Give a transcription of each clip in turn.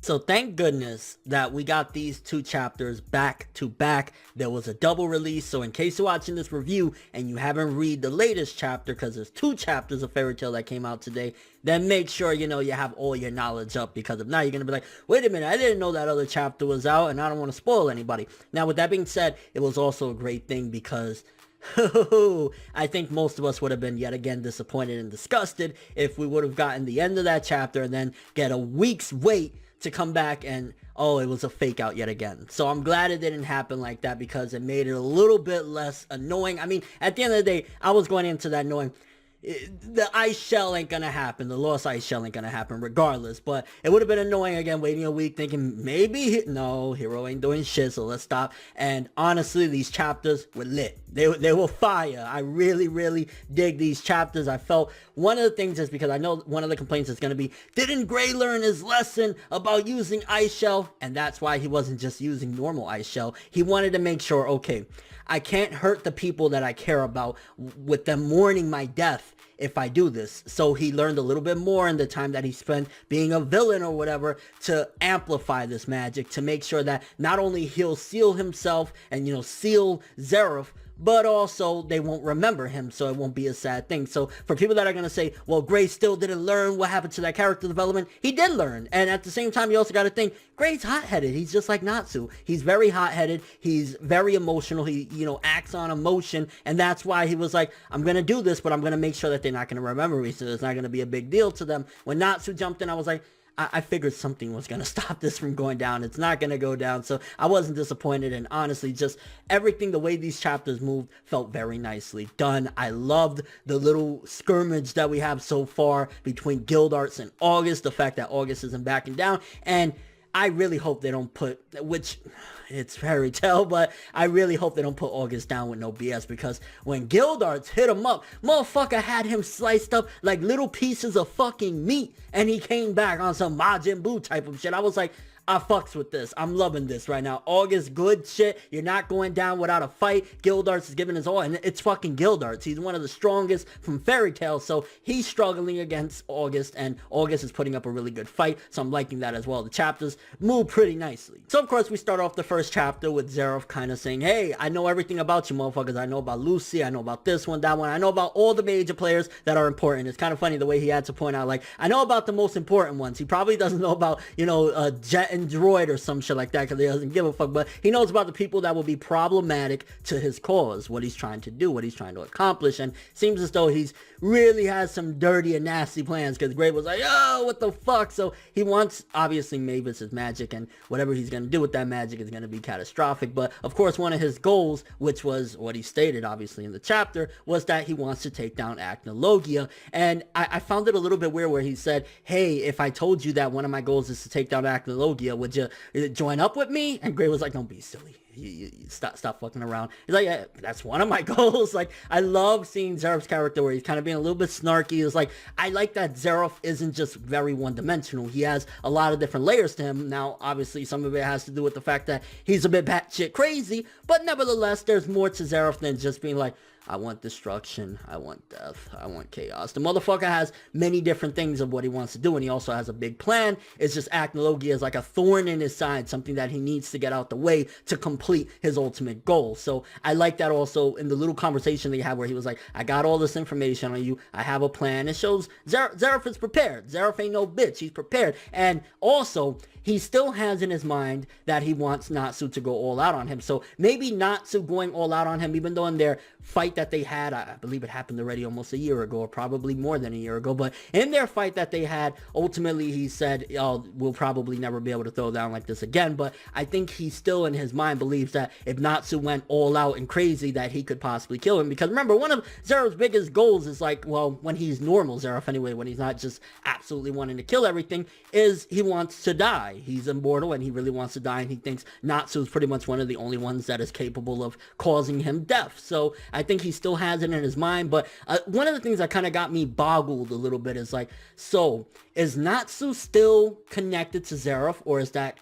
So thank goodness that we got these two chapters back to back. There was a double release, so in case you're watching this review and you haven't read the latest chapter, because there's two chapters of Fairy Tail that came out today, then make sure you have all your knowledge up, because if not, you're gonna be like, wait a minute, I didn't know that other chapter was out, and I don't want to spoil anybody. Now, with that being said, it was also a great thing because I think most of us would have been yet again disappointed and disgusted if we would have gotten the end of that chapter and then get a week's wait to come back and, oh, it was a fake out yet again. So I'm glad it didn't happen like that, because it made it a little bit less annoying. I mean, at the end of the day, I was going into that knowing the ice shell ain't gonna happen. The lost ice shell ain't gonna happen regardless. But it would have been annoying again, waiting a week thinking maybe no, Hero ain't doing shit, so let's stop. And honestly, these chapters were lit. They were fire. I really dig these chapters. I felt one of the things is because I know one of the complaints is gonna be, didn't Gray learn his lesson about using ice shell? And that's why he wasn't just using normal ice shell. He wanted to make sure, okay, I can't hurt the people that I care about with them mourning my death if I do this. So he learned a little bit more in the time that he spent being a villain or whatever to amplify this magic, to make sure that not only he'll seal himself and, seal Zeref, but also they won't remember him, so it won't be a sad thing. So for people that are going to say, well, Gray still didn't learn what happened to that character development, he did learn. And at the same time, you also got to think, Gray's hot-headed. He's just like Natsu. He's very hot-headed. He's very emotional. He, acts on emotion. And that's why he was like, I'm going to do this, but I'm going to make sure that they're not going to remember me, so it's not going to be a big deal to them. When Natsu jumped in, I was like, I figured something was going to stop this from going down. It's not going to go down. So I wasn't disappointed. And honestly, just everything, the way these chapters moved, felt very nicely done. I loved the little skirmish that we have so far between Guild Arts and August. The fact that August isn't backing down. And I really hope they don't put, which it's Fairy Tail, but I really hope they don't put August down with no BS, because when Guild Arts hit him up, motherfucker had him sliced up like little pieces of fucking meat, and he came back on some Majin Buu type of shit. I was like, I fucks with this. I'm loving this right now. August, good shit. You're not going down without a fight. Guild Arts is giving his all, and it's fucking Guild Arts. He's one of the strongest from Fairy Tail, so he's struggling against August, and August is putting up a really good fight, so I'm liking that as well. The chapters move pretty nicely. So, of course, we start off the first chapter with Zeref kind of saying, hey, I know everything about you motherfuckers. I know about Lucy. I know about this one, that one. I know about all the major players that are important. It's kind of funny the way he had to point out, like, I know about the most important ones. He probably doesn't know about, Jet and Droid or some shit like that, because he doesn't give a fuck, but he knows about the people that will be problematic to his cause, what he's trying to do, what he's trying to accomplish. And seems as though he's really has some dirty and nasty plans, because Gray was like, oh, what the fuck? So he wants, obviously, Mavis's magic, and whatever he's going to do with that magic is going to be catastrophic. But of course, one of his goals, which was what he stated obviously in the chapter, was that he wants to take down Acnologia. And I found it a little bit weird where he said, hey, if I told you that one of my goals is to take down Acnologia, would you join up with me? And Gray was like, don't be silly. You stop fucking around. He's like, yeah, that's one of my goals. Like, I love seeing Zeref's character where he's kind of being a little bit snarky. It's like, I like that Zeref isn't just very one-dimensional. He has a lot of different layers to him. Now, obviously, some of it has to do with the fact that he's a bit batshit crazy, but nevertheless, there's more to Zeref than just being like, I want destruction, I want death, I want chaos. The motherfucker has many different things of what he wants to do, and he also has a big plan. It's just Acnologia is like a thorn in his side, something that he needs to get out the way to complete his ultimate goal. So I like that also in the little conversation they had where he was like, I got all this information on you, I have a plan. It shows Zeref is prepared. Zeref ain't no bitch, he's prepared. And also, he still has in his mind that he wants Natsu to go all out on him. So maybe Natsu going all out on him, even though in their fight that they had, I believe it happened already almost a year ago, or probably more than a year ago, but in their fight that they had, ultimately he said, oh, we'll probably never be able to throw down like this again. But I think he still in his mind believes that if Natsu went all out and crazy, that he could possibly kill him. Because remember, one of Zeref's biggest goals is like, well, when he's normal Zeref anyway, when he's not just absolutely wanting to kill everything, is he wants to die. He's immortal and he really wants to die, and he thinks Natsu is pretty much one of the only ones that is capable of causing him death. So I think he still has it in his mind. But one of the things that kind of got me boggled a little bit is like, so is Natsu still connected to Zeref, or is that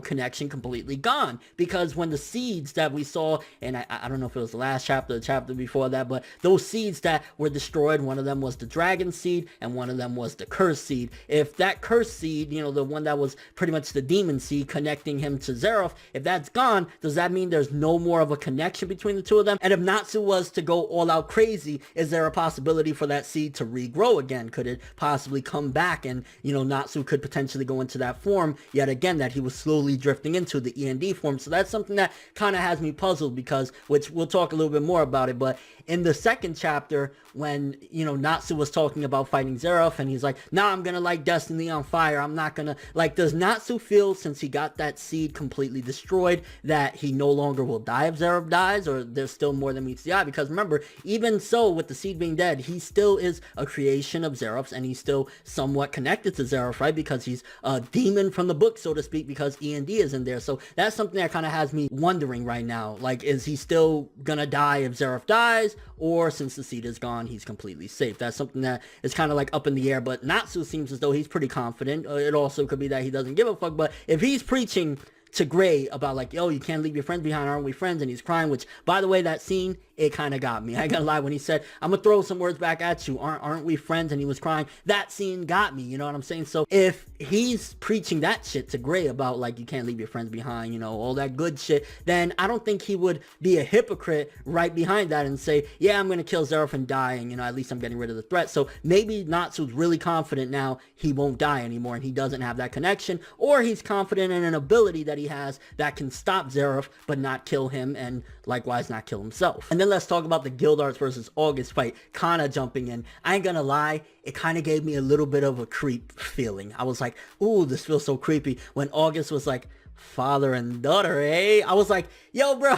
connection completely gone. Because when the seeds that we saw, and I don't know if it was the last chapter or the chapter before that, but those seeds that were destroyed, one of them was the dragon seed and one of them was the curse seed. If that curse seed, the one that was pretty much the demon seed connecting him to Zeref, if that's gone, does that mean there's no more of a connection between the two of them? And if Natsu was to go all out crazy, is there a possibility for that seed to regrow again? Could it possibly come back and, Natsu could potentially go into that form yet again that he was slowly drifting into, the END form? So that's something that kind of has me puzzled, because, which we'll talk a little bit more about it, but in the second chapter, when, Natsu was talking about fighting Zeref, and he's like, nah, I'm gonna light Destiny on fire, I'm not gonna, does Natsu feel, since he got that seed completely destroyed, that he no longer will die if Zeref dies, or there's still more than meets the eye? Because remember, even so, with the seed being dead, he still is a creation of Zeref's, and he's still somewhat connected to Zeref, right? Because he's a demon from the book, so to speak, because END is in there. So that's something that kind of has me wondering right now, is he still gonna die if Zeref dies, or since the seed is gone, he's completely safe? That's something that is kind of up in the air, but Natsu seems as though he's pretty confident. It also could be that he doesn't give a fuck, but if he's preaching to Gray about yo, you can't leave your friends behind, aren't we friends? And he's crying, which, by the way, that scene, it kind of got me. I ain't gonna lie, when he said, I'm gonna throw some words back at you, aren't we friends? And he was crying, that scene got me, you know what I'm saying? So if he's preaching that shit to Gray about you can't leave your friends behind, all that good shit, then I don't think he would be a hypocrite right behind that and say, yeah, I'm gonna kill Zeref and die, and at least I'm getting rid of the threat. So maybe Natsu's really confident now he won't die anymore and he doesn't have that connection, or he's confident in an ability that he has that can stop Zeref but not kill him, and likewise not kill himself. And then let's talk about the Gildarts versus August fight. Kana jumping in. I ain't gonna lie, it kind of gave me a little bit of a creep feeling. I was like, ooh, this feels so creepy. When August was like, father and daughter, eh? I was like, yo, bro,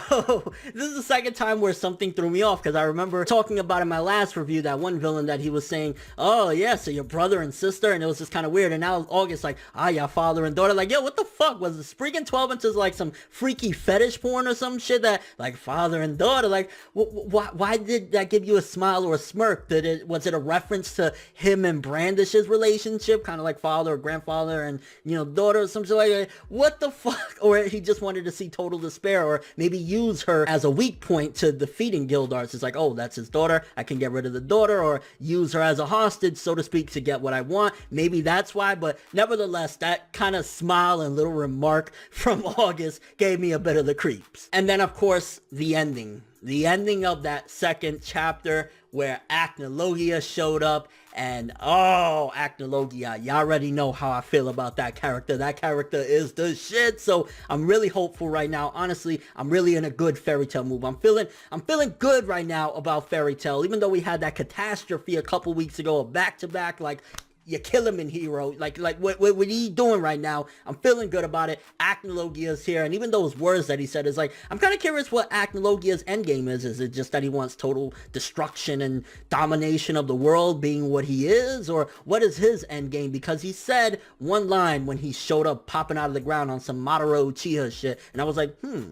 this is the second time where something threw me off, because I remember talking about in my last review that one villain that he was saying, oh yeah, so your brother and sister, and it was just kind of weird. And now August yeah, father and daughter. Yo, what the fuck? Was the Spriggan 12 inches some freaky fetish porn or some shit that father and daughter? Why did that give you a smile or a smirk? Was it a reference to him and Brandish's relationship, kind of like father or grandfather and daughter or some shit like that? What the fuck? Or he just wanted to see total despair, or maybe use her as a weak point to defeating Gildarts. It's oh, that's his daughter, I can get rid of the daughter, or use her as a hostage, so to speak, to get what I want. Maybe that's why, but nevertheless, that kind of smile and little remark from August gave me a bit of the creeps. And then, of course, the ending of that second chapter, where Acnologia showed up, and oh, Acnologia, y'all already know how I feel about that character. That character is the shit. So I'm really hopeful right now. Honestly, I'm really in a good Fairy Tail mood. I'm feeling good right now about Fairy Tail, even though we had that catastrophe a couple weeks ago, a back-to-back, you kill him in Hero. What are you doing right now? I'm feeling good about it. Acnologia's here, and even those words that he said is I'm kind of curious what Acnologia's endgame is. Is it just that he wants total destruction and domination of the world, being what he is, or what is his endgame? Because he said one line when he showed up popping out of the ground on some Mamoru Uchiha shit, and I was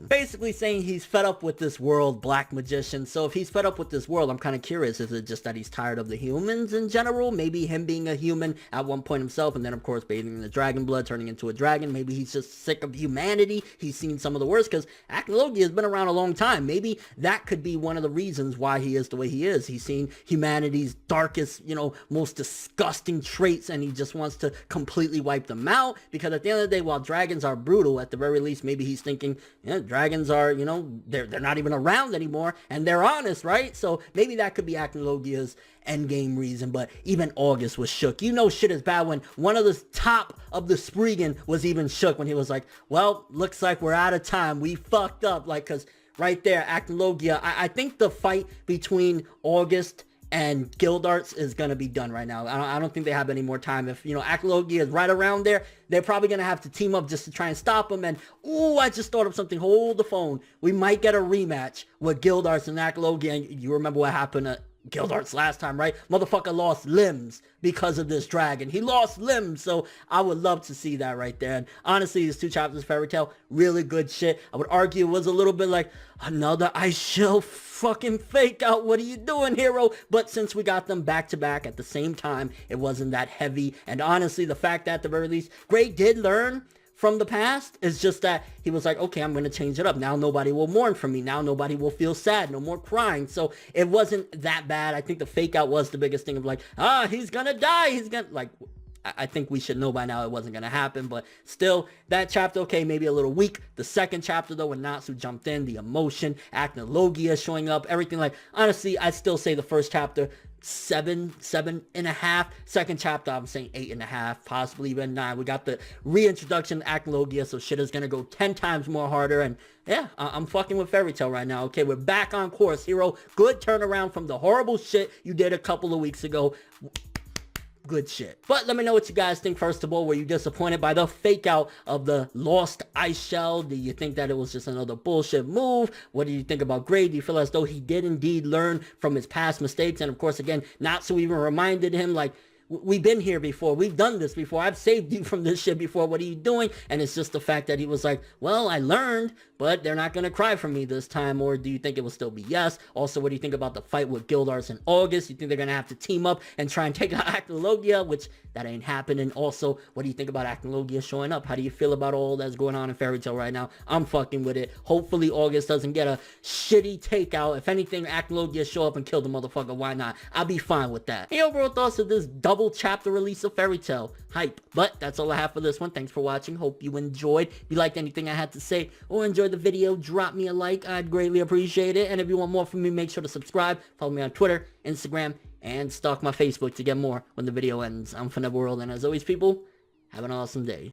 basically saying he's fed up with this world, Black Magician. So if he's fed up with this world, I'm kind of curious, is it just that he's tired of the humans in general? Maybe him being a human at one point himself, and then of course bathing in the dragon blood, turning into a dragon. Maybe he's just sick of humanity. He's seen some of the worst, because Acnologia has been around a long time. Maybe that could be one of the reasons why he is the way he is. He's seen humanity's darkest, most disgusting traits, and he just wants to completely wipe them out. Because at the end of the day, while dragons are brutal, at the very least, maybe he's thinking, dragons are, they're not even around anymore, and they're honest, right? So maybe that could be Acnologia's endgame reason. But even August was shook. Shit is bad when one of the top of the Spriggan was even shook when he was like, well, looks like we're out of time. We fucked up. Because right there, Acnologia, I think the fight between August and Gildarts is going to be done right now. I don't think they have any more time. If, Acnologia is right around there, they're probably going to have to team up just to try and stop him. And, ooh, I just thought of something. Hold the phone. We might get a rematch with Gildarts and Acnologia. And you remember what happened Gildarts last time, right? Motherfucker lost limbs because of this dragon. He lost limbs, so I would love to see that right there. And honestly, these two chapters of Fairy Tail, really good shit. I would argue it was a little bit like another I shall fucking fake out. What are you doing, hero? But since we got them back to back at the same time, it wasn't that heavy. And honestly, the fact that at the very least, Gray did learn from the past. It's just that he was like, okay, I'm going to change it up. Now nobody will mourn for me. Now nobody will feel sad. No more crying. So it wasn't that bad. I think the fake out was the biggest thing of like, he's going to die. He's going to, like, I think we should know by now it wasn't going to happen, but still, that chapter, okay, maybe a little weak. The second chapter, though, when Natsu jumped in, the emotion, Acnologia showing up, everything, like, honestly, I still say the first chapter, 7.5. Second chapter, I'm saying 8.5, possibly even 9. We got the reintroduction of Acnologia, so shit is going to go 10 times more harder, and yeah, I'm fucking with Fairy Tail right now. Okay, we're back on course, hero. Good turnaround from the horrible shit you did a couple of weeks ago. Good shit. But let me know what you guys think. First of all, were you disappointed by the fake out of the lost ice shell? Do you think that it was just another bullshit move? What do you think about Gray? Do you feel as though he did indeed learn from his past mistakes? And of course, again, Natsu even reminded him, like, we've been here before. We've done this before. I've saved you from this shit before. What are you doing? And it's just the fact that he was like, well, I learned, but they're not going to cry for me this time. Or do you think it will still be yes? Also, what do you think about the fight with Gildars in August? You think they're going to have to team up and try and take out Acnologia, which that ain't happening. Also, what do you think about Acnologia showing up? How do you feel about all that's going on in Fairy Tail right now? I'm fucking with it. Hopefully August doesn't get a shitty takeout. If anything, Acnologia show up and kill the motherfucker. Why not? I'll be fine with that. Any overall thoughts of this double chapter release of Fairy Tail? Hype. But that's all I have for this one. Thanks for watching. Hope you enjoyed. If you liked anything I had to say or enjoyed the video, drop me a like. I'd greatly appreciate it. And if you want more from me, make sure to subscribe. Follow me on Twitter, Instagram, and stalk my Facebook to get more when the video ends. I'm ForneverWorld, and as always, people, have an awesome day.